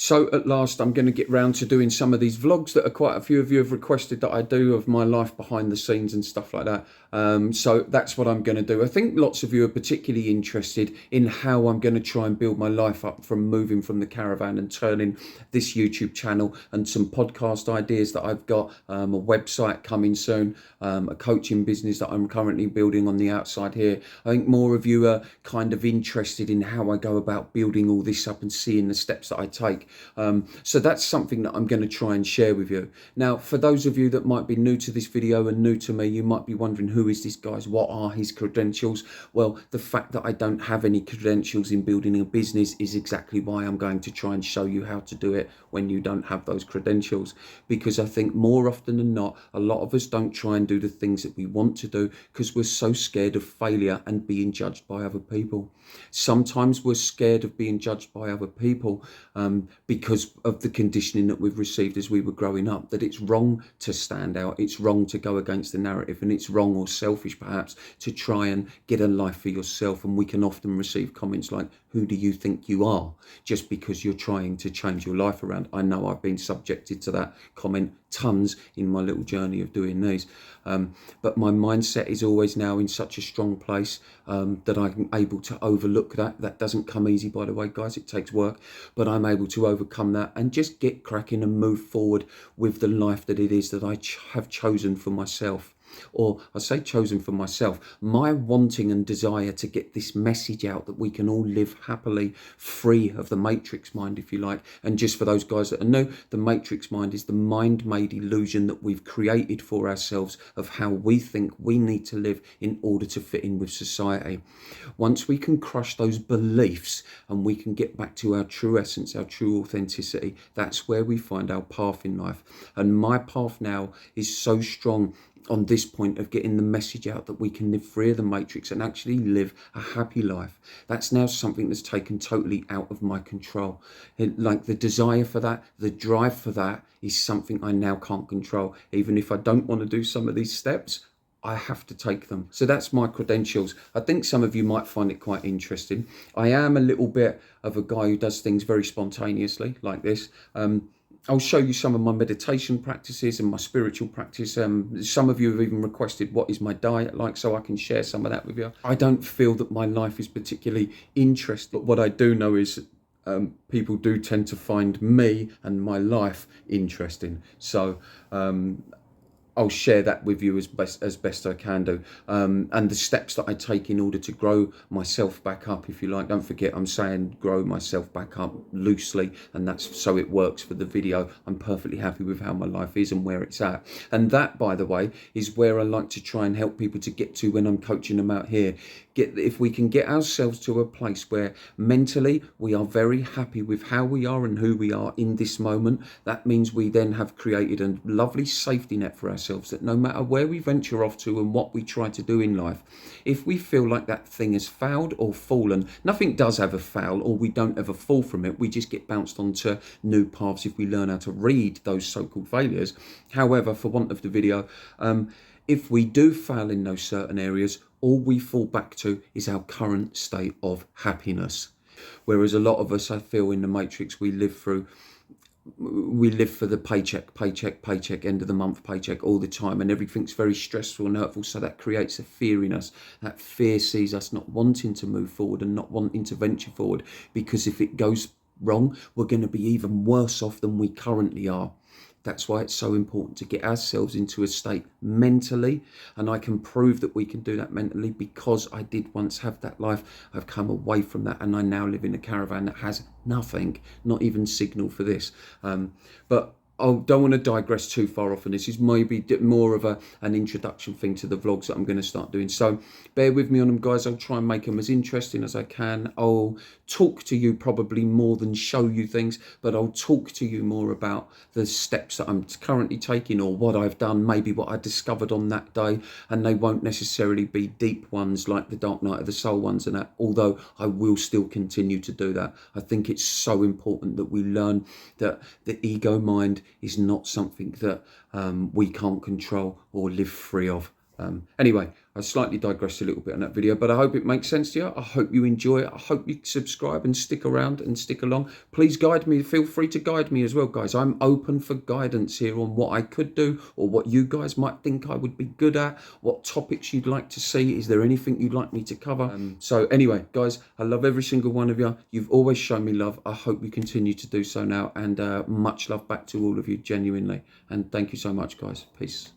So at last, I'm going to get round to doing some of these vlogs that are quite a few of you have requested that I do, of my life behind the scenes and stuff like that. So that's what I'm going to do. I think lots of you are particularly interested in how I'm going to try and build my life up from moving from the caravan and turning this YouTube channel and some podcast ideas that I've got, a website coming soon, a coaching business that I'm currently building on the outside here. I think more of you are kind of interested in how I go about building all this up and seeing the steps that I take. So that's something that I'm going to try and share with you. Now, for those of you that might be new to this video and new to me, you might be wondering, who is this guy? What are his credentials? Well, the fact that I don't have any credentials in building a business is exactly why I'm going to try and show you how to do it when you don't have those credentials. Because I think more often than not, a lot of us don't try and do the things that we want to do because we're so scared of failure and being judged by other people. Sometimes we're scared of being judged by other people because of the conditioning that we've received as we were growing up, that it's wrong to stand out, it's wrong to go against the narrative, and it's wrong or selfish perhaps to try and get a life for yourself. And we can often receive comments like, who do you think you are, just because you're trying to change your life around. I know I've been subjected to that comment tons in my little journey of doing these, but my mindset is always now in such a strong place that I'm able to overlook that. That doesn't come easy, by the way, guys, it takes work, but I'm able to overcome that and just get cracking and move forward with the life that it is that I have chosen for myself. Or I say chosen for myself, my wanting and desire to get this message out that we can all live happily, free of the matrix mind, if you like. And just for those guys that are new, the matrix mind is the mind-made illusion that we've created for ourselves of how we think we need to live in order to fit in with society. Once we can crush those beliefs and we can get back to our true essence, our true authenticity, that's where we find our path in life. And my path now is so strong on this point of getting the message out that we can live free of the matrix and actually live a happy life. That's now something that's taken totally out of my control. Like the desire for that, the drive for that is something I now can't control. Even if I don't want to do some of these steps, I have to take them. So that's my credentials. I think some of you might find it quite interesting. I am a little bit of a guy who does things very spontaneously like this. I'll show you some of my meditation practices and my spiritual practice. Some of you have even requested what is my diet like, so I can share some of that with you. I don't feel that my life is particularly interesting, but what I do know is people do tend to find me and my life interesting. So I'll share that with you as best I can do, and the steps that I take in order to grow myself back up, if you like. Don't forget, I'm saying grow myself back up loosely, and that's so it works for the video. I'm perfectly happy with how my life is and where it's at. And that, by the way, is where I like to try and help people to get to when I'm coaching them out here. If we can get ourselves to a place where mentally we are very happy with how we are and who we are in this moment, that means we then have created a lovely safety net for ourselves, that no matter where we venture off to and what we try to do in life, if we feel like that thing has failed or fallen, nothing does ever fail, or we don't ever fall from it. We just get bounced onto new paths if we learn how to read those so-called failures. However, for want of the video, if we do fail in those certain areas, all we fall back to is our current state of happiness. Whereas a lot of us, I feel, in the matrix, we live for the paycheck, end of the month paycheck all the time, and everything's very stressful and hurtful. So that creates a fear in us. That fear sees us not wanting to move forward and not wanting to venture forward, because if it goes wrong, we're going to be even worse off than we currently are. That's why it's so important to get ourselves into a state mentally, and I can prove that we can do that mentally because I did once have that life. I've come away from that, and I now live in a caravan that has nothing, not even signal for this. But I don't want to digress too far off, and this is maybe more of an introduction thing to the vlogs that I'm going to start doing. So bear with me on them, guys. I'll try and make them as interesting as I can. I'll talk to you probably more than show you things, but I'll talk to you more about the steps that I'm currently taking, or what I've done, maybe what I discovered on that day, and they won't necessarily be deep ones like the Dark Night of the Soul ones and that, although I will still continue to do that. I think it's so important that we learn that the ego mind is not something that we can't control or live free of. Anyway, I slightly digressed a little bit on that video, but I hope it makes sense to you. I hope you enjoy it. I hope you subscribe and stick around and stick along. Please guide me. Feel free to guide me as well, guys. I'm open for guidance here on what I could do or what you guys might think I would be good at, what topics you'd like to see. Is there anything you'd like me to cover? So anyway, guys, I love every single one of you. You've always shown me love. I hope you continue to do so now, and much love back to all of you, genuinely. And thank you so much, guys. Peace.